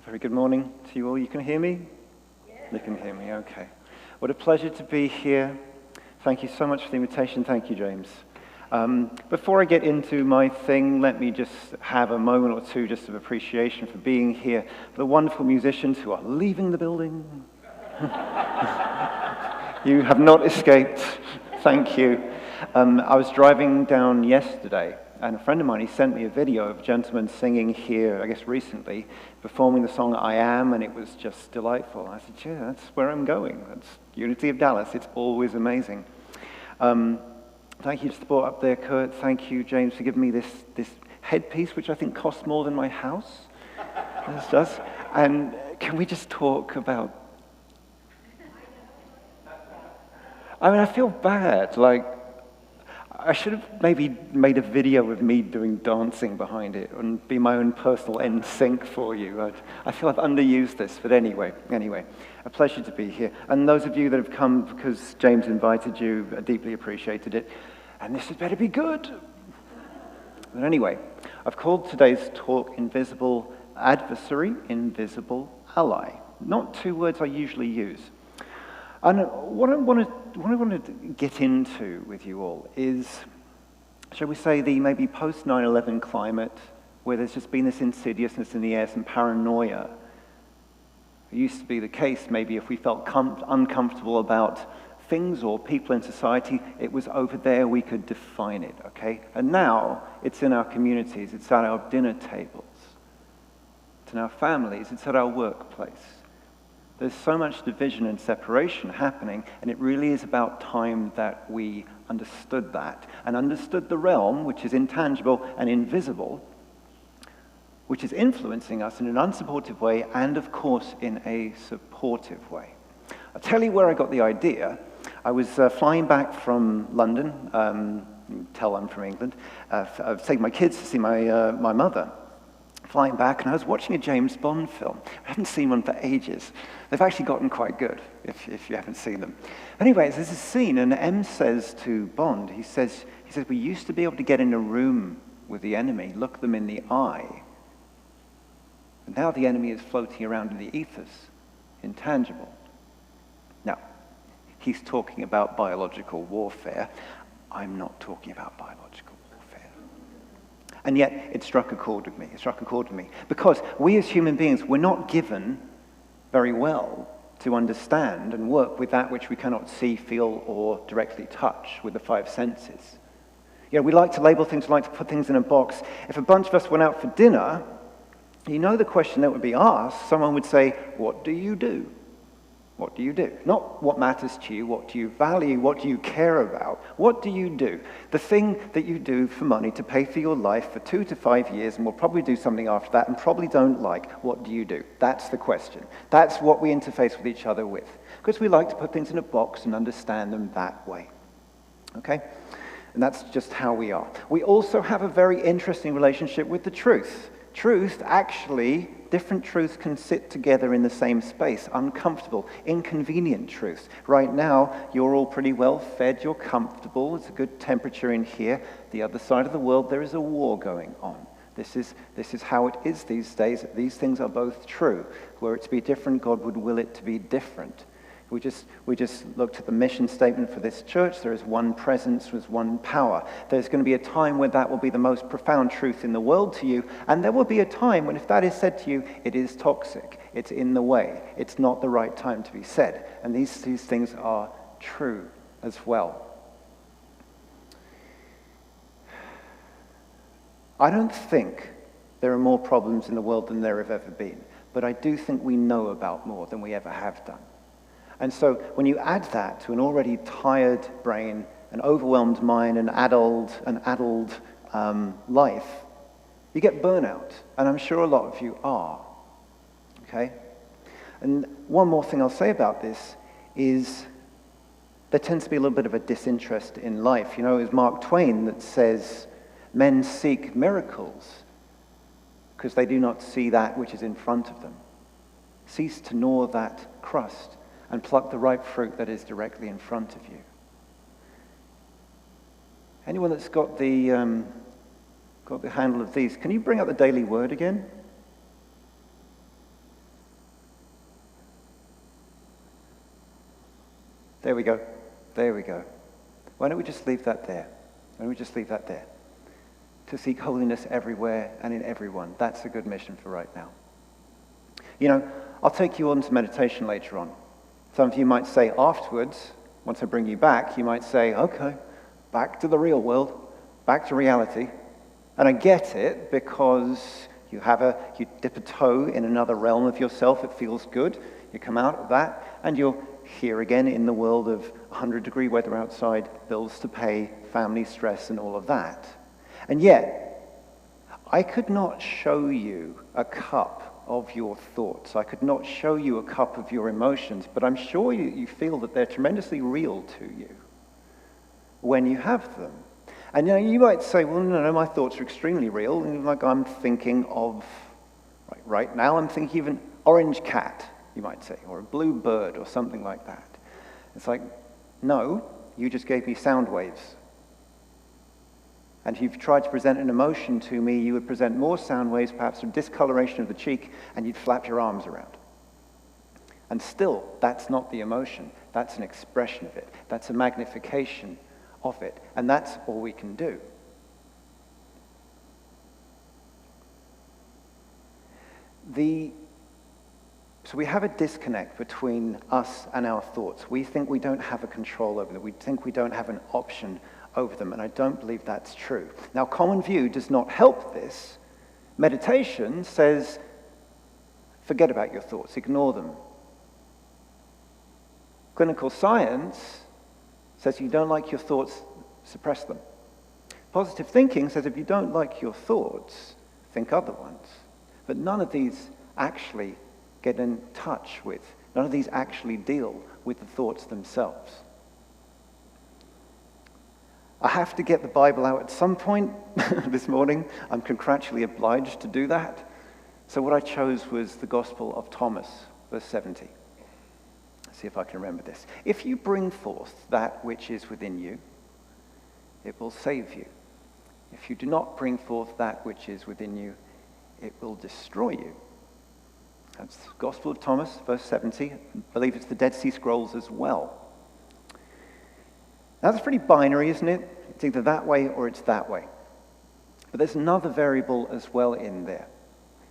Very good morning to you all. You can hear me? Yeah. You can hear me, okay. What a pleasure to be here. Thank you so much for the invitation. Thank you, James. Before I get into my thing, let me just have a moment or two just of appreciation for being here, for the wonderful musicians who are leaving the building. You have not escaped. Thank you. I was driving down yesterday, and a friend of mine, he sent me a video of a gentleman singing here, I guess recently, performing the song I Am, and it was just delightful. I said, yeah, that's where I'm going. That's Unity of Dallas. It's always amazing. Thank you to the board up there, Kurt. Thank you, James, for giving me this headpiece, which I think costs more than my house. This does. And can we just talk about... I mean, I feel bad. Like, I should have maybe made a video of me doing dancing behind it and be my own personal NSYNC for you. I feel I've underused this, but anyway, a pleasure to be here. And those of you that have come because James invited you, I deeply appreciated it. And this had better be good. But anyway, I've called today's talk Invisible Adversary, Invisible Ally. Not two words I usually use. And what I want to get into with you all is, shall we say, the maybe post 9/11 climate, where there's just been this insidiousness in the air, some paranoia. It used to be the case, maybe if we felt uncomfortable about things or people in society, it was over there we could define it, okay? And now it's in our communities, it's at our dinner tables, it's in our families, it's at our workplace. There's so much division and separation happening, and it really is about time that we understood that, and understood the realm, which is intangible and invisible, which is influencing us in an unsupportive way, and of course in a supportive way. I'll tell you where I got the idea. I was flying back from London, you can tell I'm from England. I've taken my kids to see my mother. Flying back, and I was watching a James Bond film. I haven't seen one for ages. They've actually gotten quite good, if you haven't seen them. Anyways, there's a scene, and M says to Bond, he says, we used to be able to get in a room with the enemy, look them in the eye. And now the enemy is floating around in the ethers, intangible. Now, he's talking about biological warfare. I'm not talking about biological warfare. And yet, it struck a chord with me. It struck a chord with me. Because we as human beings, we're not given very well to understand and work with that which we cannot see, feel, or directly touch with the five senses. You know, we like to label things, we like to put things in a box. If a bunch of us went out for dinner, you know the question that would be asked, someone would say, what do you do? What do you do? Not what matters to you, what do you value, what do you care about? What do you do? The thing that you do for money to pay for your life for 2 to 5 years, and we'll probably do something after that and probably don't like, what do you do? That's the question. That's what we interface with each other with. Because we like to put things in a box and understand them that way. Okay? And that's just how we are. We also have a very interesting relationship with the truth. Truth, actually, different truths can sit together in the same space. Uncomfortable, inconvenient truths. Right now, you're all pretty well fed, you're comfortable, it's a good temperature in here. The other side of the world, there is a war going on. This is how it is these days. These things are both true. Were it to be different, God would will it to be different. We just looked at the mission statement for this church. There is one presence, there is one power. There's going to be a time when that will be the most profound truth in the world to you, and there will be a time when if that is said to you, it is toxic, it's in the way, it's not the right time to be said. And these things are true as well. I don't think there are more problems in the world than there have ever been, but I do think we know about more than we ever have done. And so when you add that to an already tired brain, an overwhelmed mind, an addled life, you get burnout. And I'm sure a lot of you are. Okay? And one more thing I'll say about this is there tends to be a little bit of a disinterest in life. You know, it was Mark Twain that says, men seek miracles because they do not see that which is in front of them. Cease to gnaw that crust and pluck the ripe fruit that is directly in front of you. Anyone that's got the handle of these, can you bring up the Daily Word again? There we go. There we go. Why don't we just leave that there? Why don't we just leave that there? To seek holiness everywhere and in everyone. That's a good mission for right now. You know, I'll take you on to meditation later on. Some of you might say afterwards, once I bring you back, you might say, okay, back to the real world, back to reality. And I get it, because you dip a toe in another realm of yourself, it feels good. You come out of that, and you're here again in the world of 100-degree weather outside, bills to pay, family stress, and all of that. And yet, I could not show you a cup of your thoughts. I could not show you a cup of your emotions, but I'm sure you feel that they're tremendously real to you when you have them. And you might say, well, no, my thoughts are extremely real. And like I'm thinking of, right now I'm thinking of an orange cat, you might say, or a blue bird or something like that. It's like, no, you just gave me sound waves. And if you've tried to present an emotion to me, you would present more sound waves, perhaps a discoloration of the cheek, and you'd flap your arms around. And still, that's not the emotion. That's an expression of it. That's a magnification of it. And that's all we can do. So we have a disconnect between us and our thoughts. We think we don't have a control over them. We think we don't have an option over them, and I don't believe that's true. Now, common view does not help this. Meditation says, forget about your thoughts, ignore them. Clinical science says you don't like your thoughts, suppress them. Positive thinking says if you don't like your thoughts, think other ones. But none of these actually get in touch with, none of these actually deal with the thoughts themselves. I have to get the Bible out at some point this morning. I'm contractually obliged to do that. So what I chose was the Gospel of Thomas, verse 70. Let's see if I can remember this. If you bring forth that which is within you, it will save you. If you do not bring forth that which is within you, it will destroy you. That's the Gospel of Thomas, verse 70. I believe it's the Dead Sea Scrolls as well. Now, that's pretty binary, isn't it? It's either that way or it's that way. But there's another variable as well in there.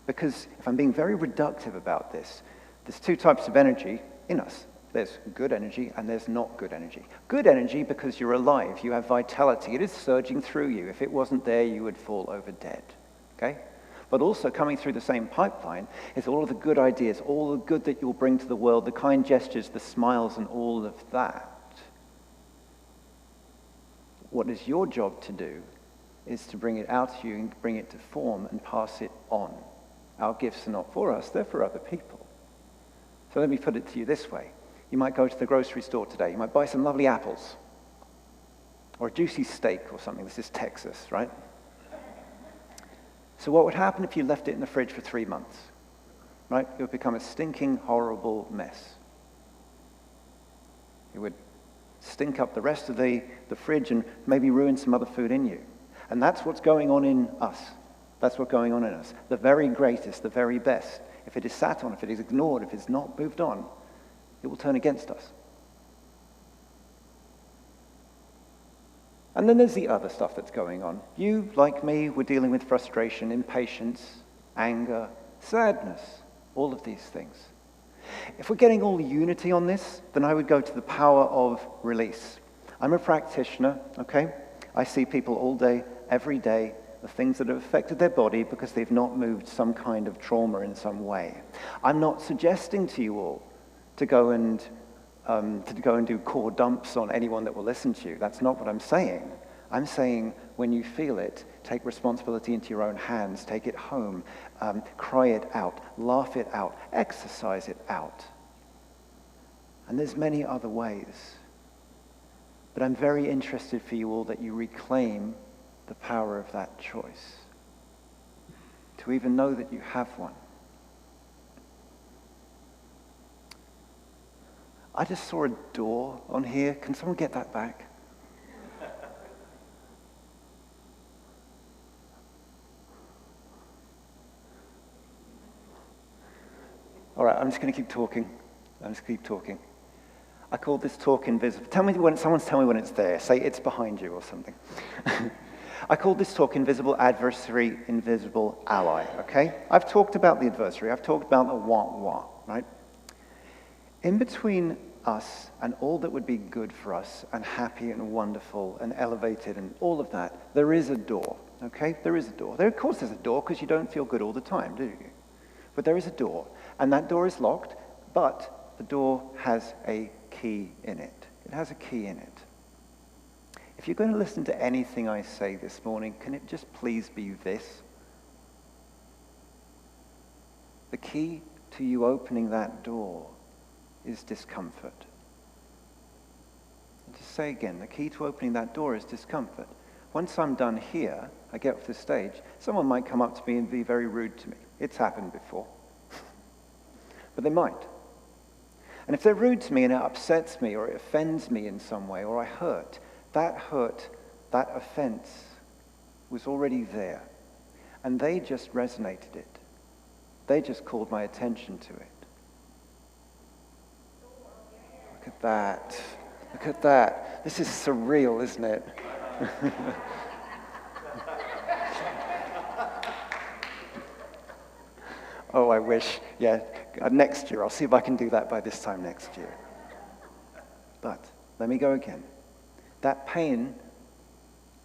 Because if I'm being very reductive about this, there's two types of energy in us. There's good energy and there's not good energy. Good energy because you're alive, you have vitality, it is surging through you. If it wasn't there, you would fall over dead. Okay? But also coming through the same pipeline is all of the good ideas, all the good that you'll bring to the world, the kind gestures, the smiles, and all of that. What is your job to do is to bring it out to you and bring it to form and pass it on. Our gifts are not for us, they're for other people. So let me put it to you this way. You might go to the grocery store today. You might buy some lovely apples or a juicy steak or something. This is Texas, right? So what would happen if you left it in the fridge for 3 months? Right? It would become a stinking, horrible mess. It would stink up the rest of the fridge and maybe ruin some other food in you. And that's what's going on in us. That's what's going on in us. The very greatest, the very best. If it is sat on, if it is ignored, if it's not moved on, it will turn against us. And then there's the other stuff that's going on. You, like me, were dealing with frustration, impatience, anger, sadness, all of these things. If we're getting all unity on this, then I would go to the power of release. I'm a practitioner, okay? I see people all day, every day, the things that have affected their body because they've not moved some kind of trauma in some way. I'm not suggesting to you all to go and do core dumps on anyone that will listen to you. That's not what I'm saying. I'm saying when you feel it, take responsibility into your own hands, take it home, cry it out, laugh it out, exercise it out. And there's many other ways. But I'm very interested for you all that you reclaim the power of that choice. To even know that you have one. I just saw a door on here. Can someone get that back? All right, I'm just going to keep talking. I called this talk invisible. Someone's tell me when it's there. Say it's behind you or something. I called this talk Invisible Adversary, Invisible Ally, okay? I've talked about the adversary. I've talked about the what, right? In between us and all that would be good for us and happy and wonderful and elevated and all of that, there is a door, okay? There is a door. Of course there's a door because you don't feel good all the time, do you? But there is a door, and that door is locked, but the door has a key in it. It has a key in it. If you're going to listen to anything I say this morning, can it just please be this? The key to you opening that door is discomfort. I'll just say again, the key to opening that door is discomfort. Once I'm done here, I get off the stage, someone might come up to me and be very rude to me. It's happened before. But they might. And if they're rude to me and it upsets me or it offends me in some way or I hurt, that offense was already there. And they just resonated it. They just called my attention to it. Look at that. Look at that. This is surreal, isn't it? Oh, I wish. Yeah, next year. I'll see if I can do that by this time next year. But let me go again. That pain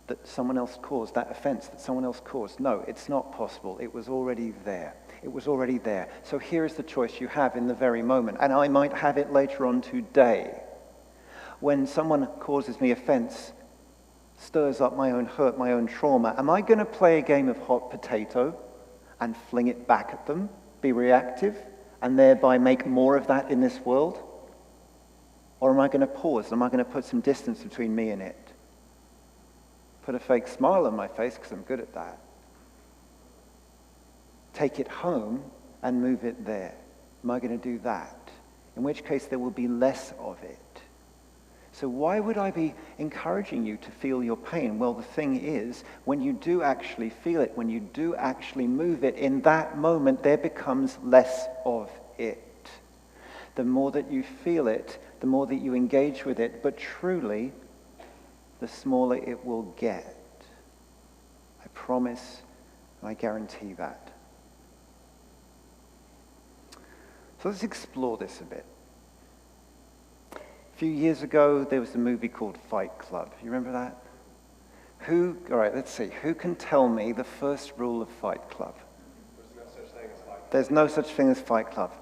that someone else caused, that offense that someone else caused, no, it's not possible. It was already there. It was already there. So here's the choice you have in the very moment. And I might have it later on today. When someone causes me offense, stirs up my own hurt, my own trauma, am I going to play a game of hot potato and fling it back at them, be reactive, and thereby make more of that in this world? Or am I going to pause? Am I going to put some distance between me and it? Put a fake smile on my face because I'm good at that. Take it home and move it there. Am I going to do that? In which case there will be less of it. So why would I be encouraging you to feel your pain? Well, the thing is, when you do actually feel it, when you do actually move it, in that moment there becomes less of it. The more that you feel it, the more that you engage with it, but truly, the smaller it will get. I promise, and I guarantee that. So let's explore this a bit. A few years ago, there was a movie called Fight Club. You remember that? All right, let's see. Who can tell me the first rule of Fight Club? There's no such thing as Fight Club.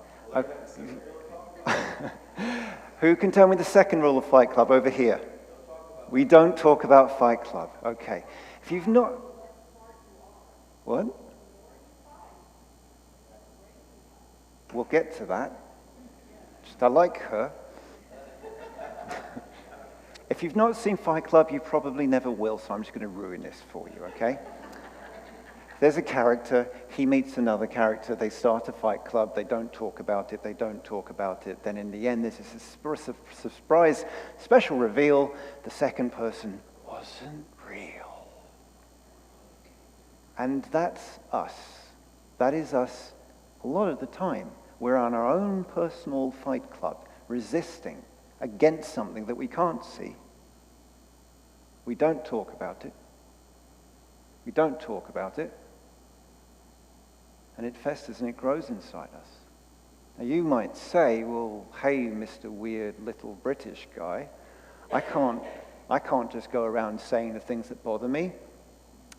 Who can tell me the second rule of Fight Club over here? We don't talk about Fight Club. Okay. If you've not... What? We'll get to that. Just, I like her. If you've not seen Fight Club, you probably never will, so I'm just going to ruin this for you, okay? There's a character, he meets another character, they start a fight club, they don't talk about it, then in the end there's a surprise special reveal, the second person wasn't real. And that's us. That is us a lot of the time. We're on our own personal fight club, resisting against something that we can't see. We don't talk about it. We don't talk about it. And it festers and it grows inside us. Now you might say, well, hey, Mr. Weird Little British guy, I can't just go around saying the things that bother me.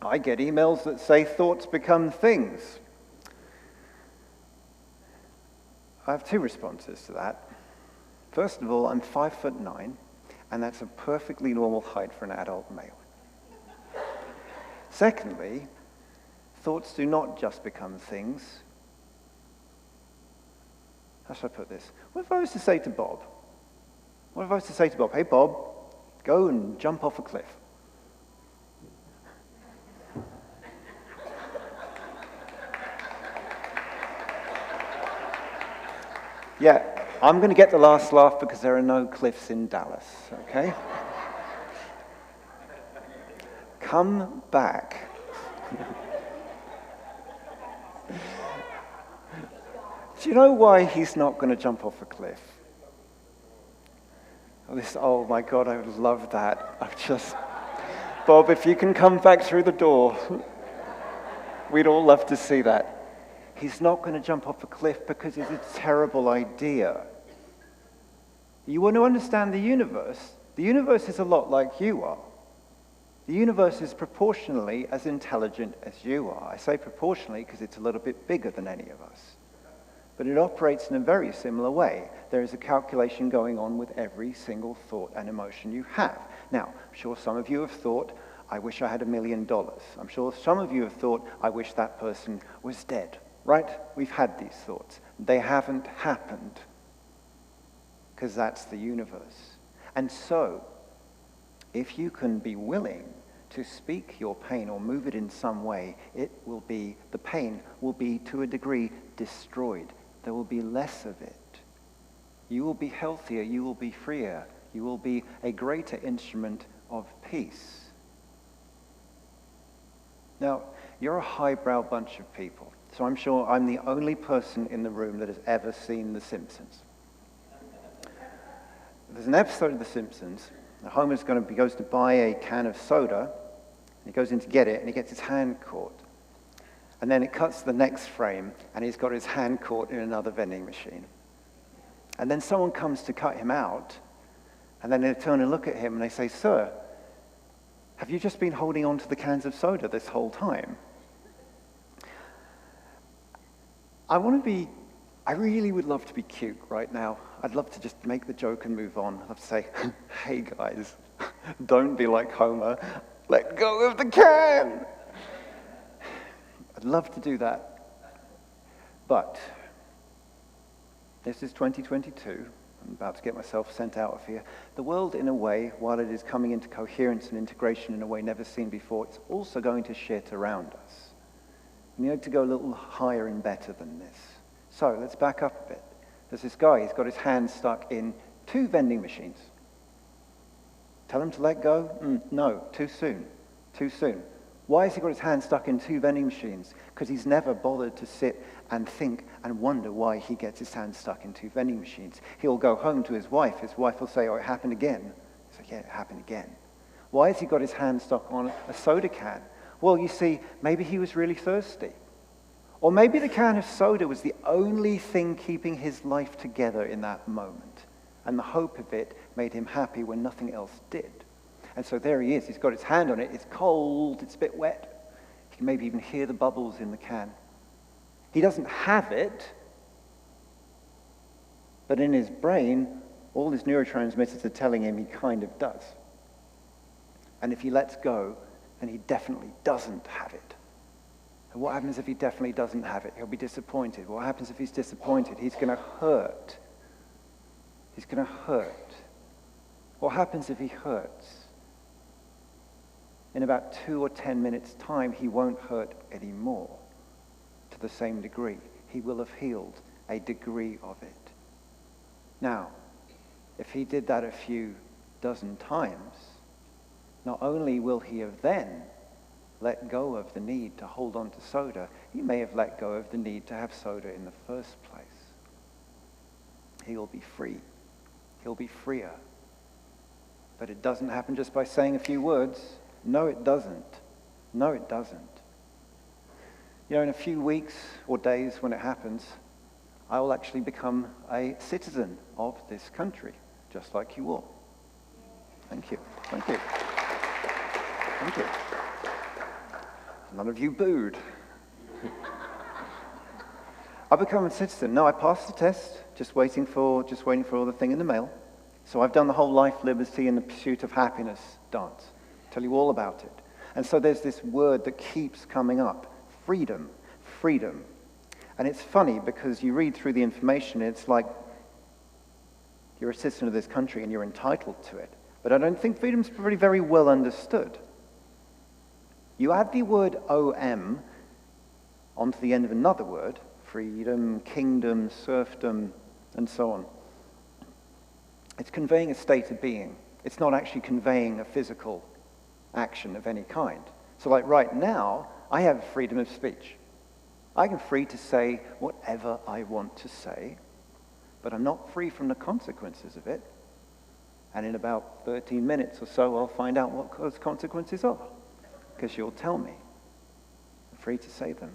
I get emails that say thoughts become things. I have two responses to that. First of all, I'm 5'9", and that's a perfectly normal height for an adult male. Secondly, thoughts do not just become things. How should I put this? What if I was to say to Bob, hey Bob, go and jump off a cliff. Yeah, I'm going to get the last laugh because there are no cliffs in Dallas, okay? Come back. Do you know why he's not going to jump off a cliff? Oh my God, I would love that. Bob, if you can come back through the door, we'd all love to see that. He's not going to jump off a cliff because it's a terrible idea. You want to understand the universe? The universe is a lot like you are. The universe is proportionally as intelligent as you are. I say proportionally because it's a little bit bigger than any of us. But it operates in a very similar way. There is a calculation going on with every single thought and emotion you have. Now, I'm sure some of you have thought, I wish I had $1 million. I'm sure some of you have thought, I wish that person was dead. Right? We've had these thoughts. They haven't happened because that's the universe. And so, if you can be willing to speak your pain or move it in some way, the pain will be, to a degree, destroyed. There will be less of it. You will be healthier, you will be freer, you will be a greater instrument of peace. Now, you're a highbrow bunch of people, so I'm sure I'm the only person in the room that has ever seen The Simpsons. There's an episode of The Simpsons. Homer goes to buy a can of soda, and he goes in to get it, and he gets his hand caught. And then it cuts to the next frame, and he's got his hand caught in another vending machine. And then someone comes to cut him out, and then they turn and look at him, and they say, "Sir, have you just been holding on to the cans of soda this whole time?" I really would love to be cute right now. I'd love to just make the joke and move on. I'd love to say, "Hey guys, don't be like Homer. Let go of the can." I'd love to do that. But this is 2022. I'm about to get myself sent out of here. The world, in a way, while it is coming into coherence and integration in a way never seen before, it's also going to shit around us. We need to go a little higher and better than this. So let's back up a bit. There's this guy, he's got his hand stuck in 2 vending machines. Tell him to let go? No, too soon. Too soon. Why has he got his hand stuck in 2 vending machines? Because he's never bothered to sit and think and wonder why he gets his hand stuck in 2 vending machines. He'll go home to his wife. His wife will say, "Oh, it happened again." He's like, "Yeah, it happened again." Why has he got his hand stuck on a soda can? Well, you see, maybe he was really thirsty. Or maybe the can of soda was the only thing keeping his life together in that moment. And the hope of it made him happy when nothing else did. And so there he is. He's got his hand on it. It's cold. It's a bit wet. You can maybe even hear the bubbles in the can. He doesn't have it. But in his brain, all his neurotransmitters are telling him he kind of does. And if he lets go, then he definitely doesn't have it. And what happens if he definitely doesn't have it? He'll be disappointed. What happens if he's disappointed? He's going to hurt. He's going to hurt. What happens if he hurts? In about 2 or 10 minutes' time, he won't hurt anymore to the same degree. He will have healed a degree of it. Now, if he did that a few dozen times, not only will he have then let go of the need to hold on to soda, he may have let go of the need to have soda in the first place. He'll be free. He'll be freer. But it doesn't happen just by saying a few words. No, it doesn't. No, it doesn't. You know, in a few weeks or days when it happens, I will actually become a citizen of this country, just like you all. Thank you. Thank you. Thank you. None of you booed. I've become a citizen. No, I passed the test, just waiting for the thing in the mail. So I've done the whole life, liberty, and the pursuit of happiness dance. Tell you all about it. And so there's this word that keeps coming up. Freedom. Freedom. And it's funny because you read through the information, it's like you're a citizen of this country and you're entitled to it. But I don't think freedom's pretty very well understood. You add the word OM onto the end of another word, freedom, kingdom, serfdom, and so on. It's conveying a state of being. It's not actually conveying a physical action of any kind. So like right now, I have freedom of speech. I am free to say whatever I want to say, but I'm not free from the consequences of it. And in about 13 minutes or so, I'll find out what those consequences are, because you'll tell me. I'm free to say them.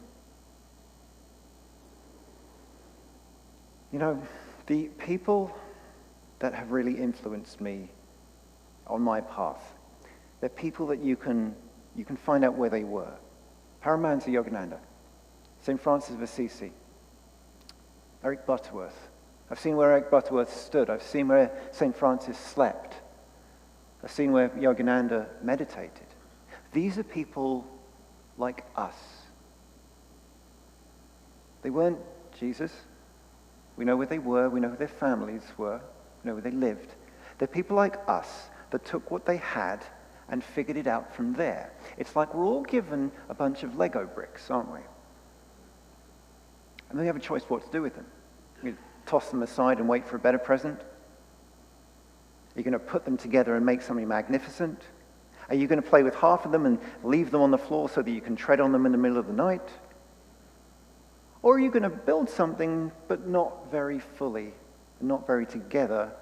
You know, the people that have really influenced me on my path, they're people that you can find out where they were. Paramahansa Yogananda, St. Francis of Assisi, Eric Butterworth. I've seen where Eric Butterworth stood. I've seen where St. Francis slept. I've seen where Yogananda meditated. These are people like us. They weren't Jesus. We know where they were. We know who their families were. We know where they lived. They're people like us that took what they had and figured it out from there. It's like we're all given a bunch of Lego bricks, aren't we? And then we have a choice what to do with them. You toss them aside and wait for a better present? Are you going to put them together and make something magnificent? Are you going to play with half of them and leave them on the floor so that you can tread on them in the middle of the night? Or are you going to build something but not very fully, not very together,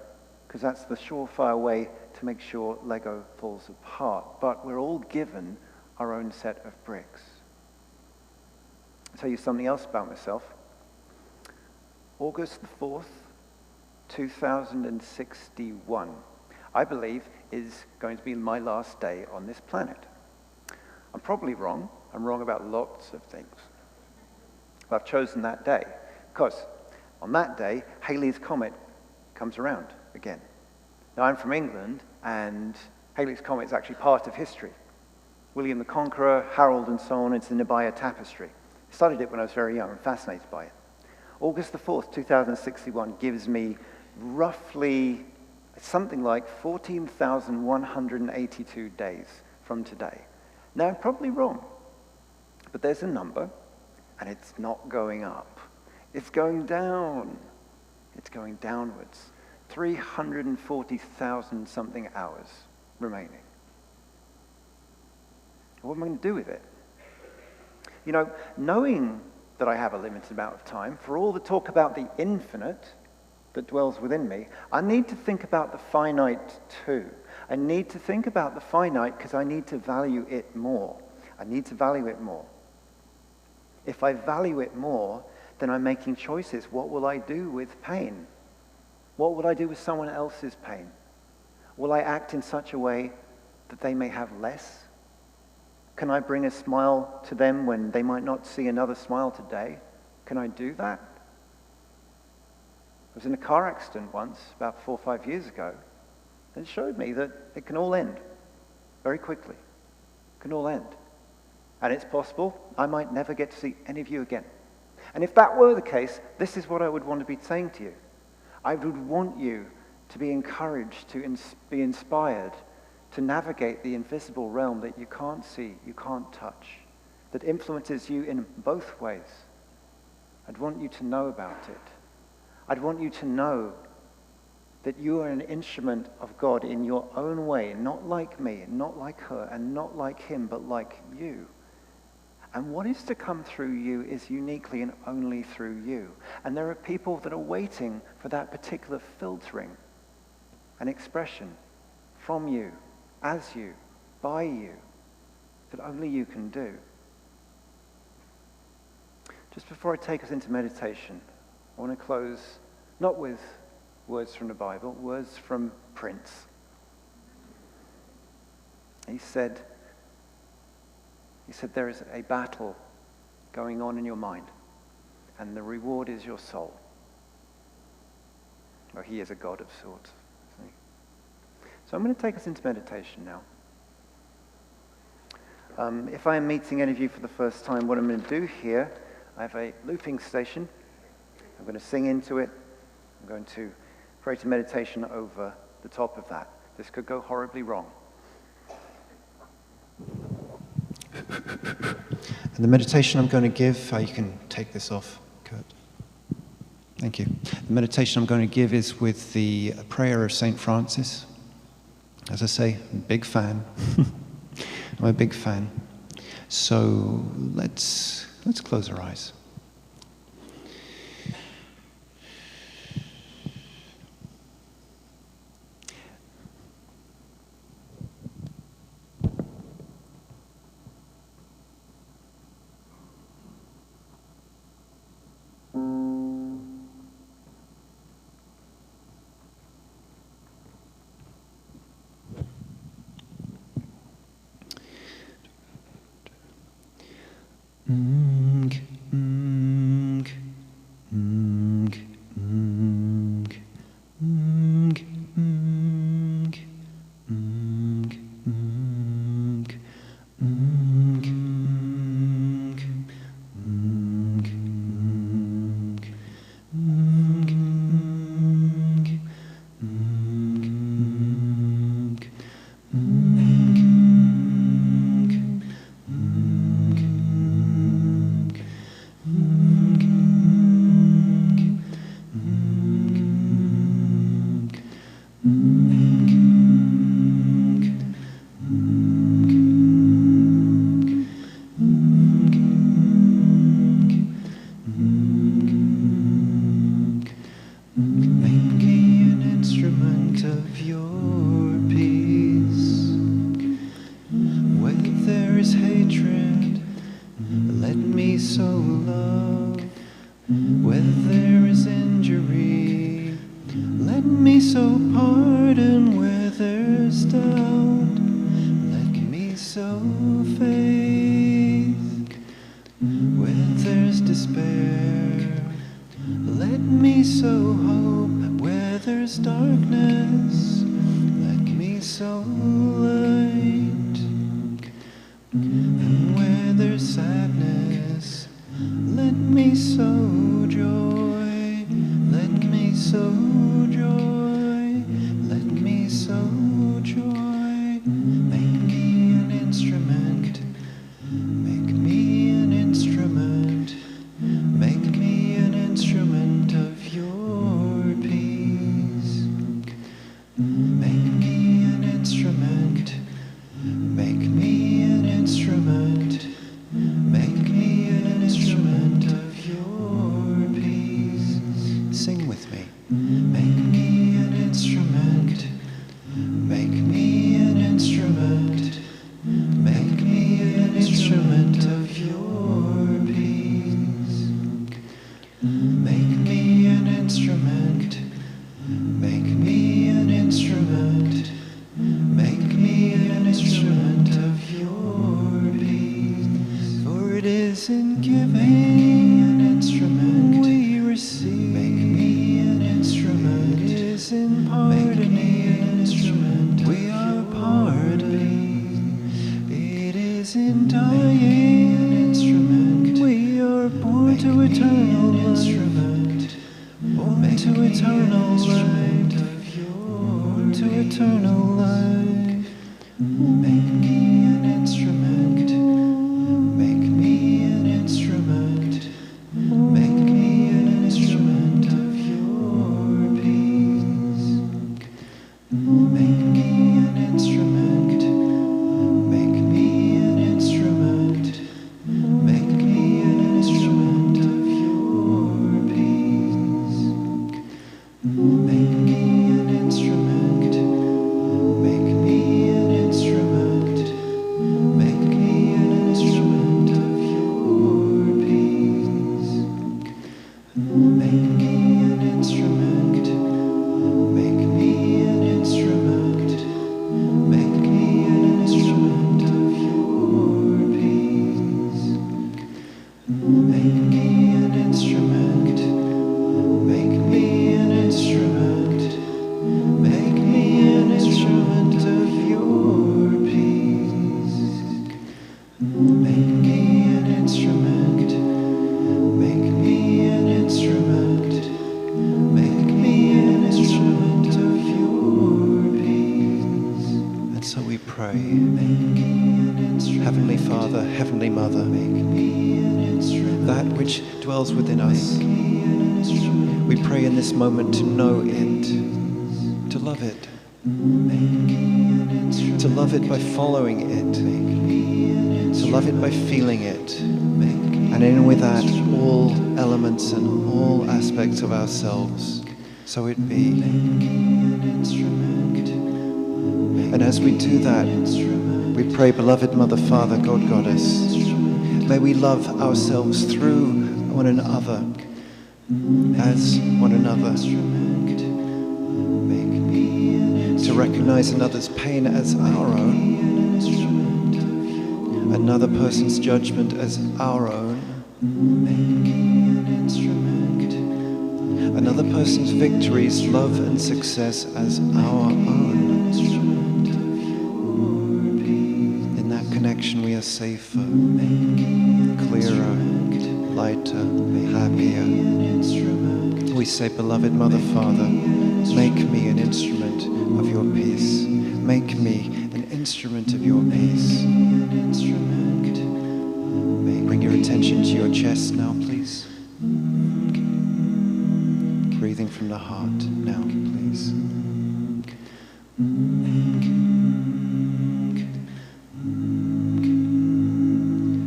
because that's the surefire way to make sure Lego falls apart. But we're all given our own set of bricks. I'll tell you something else about myself. August the 4th, 2061, I believe, is going to be my last day on this planet. I'm probably wrong. I'm wrong about lots of things. But I've chosen that day because on that day, Halley's Comet comes around again. Now, I'm from England, and Halley's Comet is actually part of history. William the Conqueror, Harold, and so on. It's the Nabaya Tapestry. I studied it when I was very young. I'm fascinated by it. August the 4th, 2061 gives me roughly something like 14,182 days from today. Now, I'm probably wrong, but there's a number, and it's not going up. It's going down. It's going downwards. 340,000 something hours remaining. What am I going to do with it? You know, knowing that I have a limited amount of time, for all the talk about the infinite that dwells within me, I need to think about the finite too. I need to think about the finite because I need to value it more. I need to value it more. If I value it more, then I'm making choices. What will I do with pain? What will I do with someone else's pain? Will I act in such a way that they may have less? Can I bring a smile to them when they might not see another smile today? Can I do that? I was in a car accident once, about 4 or 5 years ago, and it showed me that it can all end very quickly. It can all end. And it's possible I might never get to see any of you again. And if that were the case, this is what I would want to be saying to you. I would want you to be encouraged, to be inspired, to navigate the invisible realm that you can't see, you can't touch, that influences you in both ways. I'd want you to know about it. I'd want you to know that you are an instrument of God in your own way, not like me, not like her, and not like him, but like you. And what is to come through you is uniquely and only through you. And there are people that are waiting for that particular filtering and expression from you, as you, by you, that only you can do. Just before I take us into meditation, I want to close not with words from the Bible, words from Prince. He said, there is a battle going on in your mind, and the reward is your soul. Well, he is a God of sorts. Isn't he? So I'm going to take us into meditation now. If I am meeting any of you for the first time, what I'm going to do here, I have a looping station. I'm going to sing into it. I'm going to create a meditation over the top of that. This could go horribly wrong. And the meditation I'm going to give, you can take this off, Kurt. Thank you. The meditation I'm going to give is with the prayer of St. Francis. As I say, I'm a big fan. I'm a big fan. So let's close our eyes. Within us. We pray in this moment to know it, to love it by following it, to love it by feeling it, and in with that all elements and all aspects of ourselves. So it be. And as we do that, we pray, beloved Mother, Father, God, Goddess, may we love ourselves through one another, as one another, to recognize another's pain as our own, another person's judgment as our own. Another person's victories, love and success as our own. In that connection we are safer, clearer, lighter, happier. We say, beloved Mother, Father, make me an instrument of your peace. Make me an instrument of your peace. Bring your attention to your chest now, please. Breathing from the heart now, please.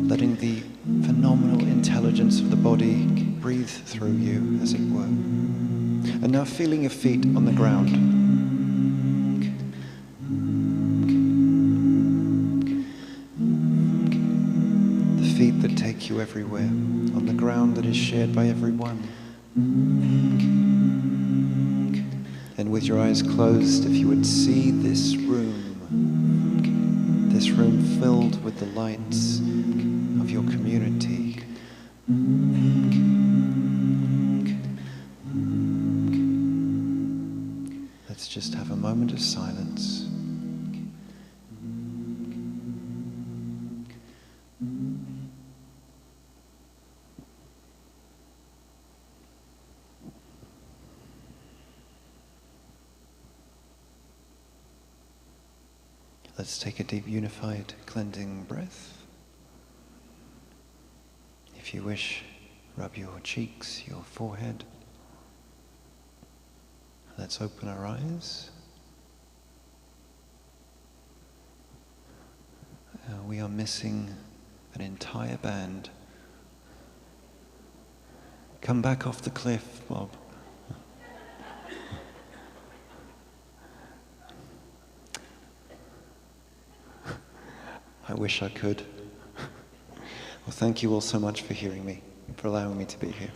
Letting the phenomenal intelligence of the body breathe through you, as it were. And now feeling your feet on the ground. The feet that take you everywhere, on the ground that is shared by everyone. And with your eyes closed, if you would see this room filled with the lights of your community. Let's just have a moment of silence. Let's take a deep, unified, cleansing breath. If you wish, rub your cheeks, your forehead. Let's open our eyes. We are missing an entire band. Come back off the cliff, Bob. I wish I could. Well, thank you all so much for hearing me, for allowing me to be here.